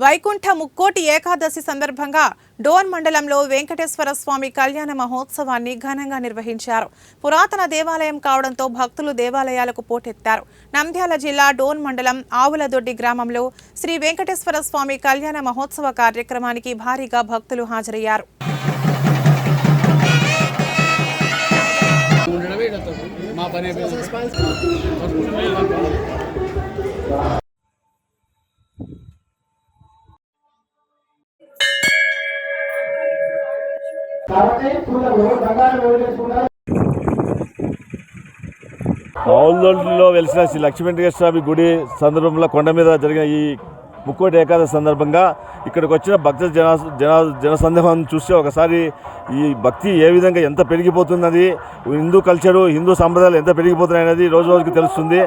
వైకుంఠ ముక్కోటి ఏకాదశి సందర్భంగా డోన్ మండలంలో వెంకటేశ్వర స్వామి కళ్యాణ మహోత్సవాన్ని ఘనంగా నిర్వహించారు. పురాతన దేవాలయం కావడంతో భక్తులు దేవాలయాలకు పోటెత్తారు. నంద్యాల జిల్లా డోన్ మండలం ఆవులదొడ్డి గ్రామంలో శ్రీ వెంకటేశ్వర స్వామి కళ్యాణ మహోత్సవ కార్యక్రమానికి భారీగా భక్తులు హాజరయ్యారు. ఆవులదొడ్డిలో వెలిసిన శ్రీ లక్ష్మీవేంకటేశ్వర గుడి సందర్భంలో కొండ మీద జరిగిన ఈ ముక్కోటి ఏకాదశి సందర్భంగా ఇక్కడికి వచ్చిన భక్త జనసందేహం చూస్తే ఒకసారి ఈ భక్తి ఏ విధంగా ఎంత పెరిగిపోతున్నది, హిందూ కల్చరు హిందూ సంప్రదాయాలు ఎంత పెరిగిపోతున్నాయి అనేది రోజు రోజుకి తెలుస్తుంది.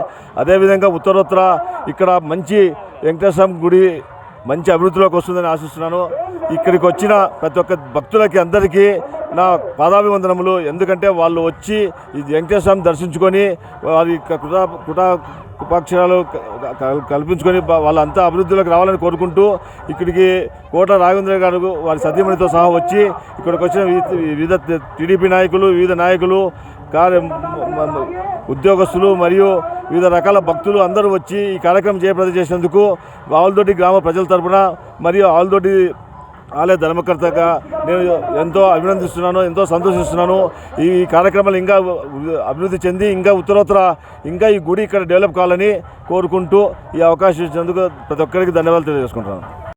అదేవిధంగా ఉత్తరోత్తర ఇక్కడ మంచి వెంకటేశ్వర గుడి మంచి అభివృద్ధిలోకి వస్తుందని ఆశిస్తున్నాను. ఇక్కడికి వచ్చిన ప్రతి ఒక్క భక్తులకి అందరికీ నా పాదాభివందనములు. ఎందుకంటే వాళ్ళు వచ్చి ఈ వెంకటేశ్వరం దర్శించుకొని వారి కృపాక్షరాలు కల్పించుకొని వాళ్ళంతా అభివృద్ధిలోకి రావాలని కోరుకుంటూ ఇక్కడికి కోట రాఘవేంద్ర గారు వారి సతీమణితో సహా వచ్చి ఇక్కడికి వచ్చిన వివిధ టీడీపీ నాయకులు, వివిధ నాయకులు, ఉద్యోగస్తులు మరియు వివిధ రకాల భక్తులు అందరూ వచ్చి ఈ కార్యక్రమం జయప్రదం చేసినందుకు ఆవులదొడ్డి గ్రామ ప్రజల తరఫున మరియు ఆవులదొడ్డి ఆలయ ధర్మకర్తగా నేను ఎంతో అభినందిస్తున్నాను, ఎంతో సంతోషిస్తున్నాను. ఈ కార్యక్రమాలు ఇంకా అభివృద్ధి చెంది ఇంకా ఉత్తరోత్తర ఇంకా ఈ గుడి ఇక్కడ డెవలప్ కావాలని కోరుకుంటూ ఈ అవకాశం ఇచ్చినందుకు ప్రతి ఒక్కరికి ధన్యవాదాలు తెలియజేసుకుంటున్నాను.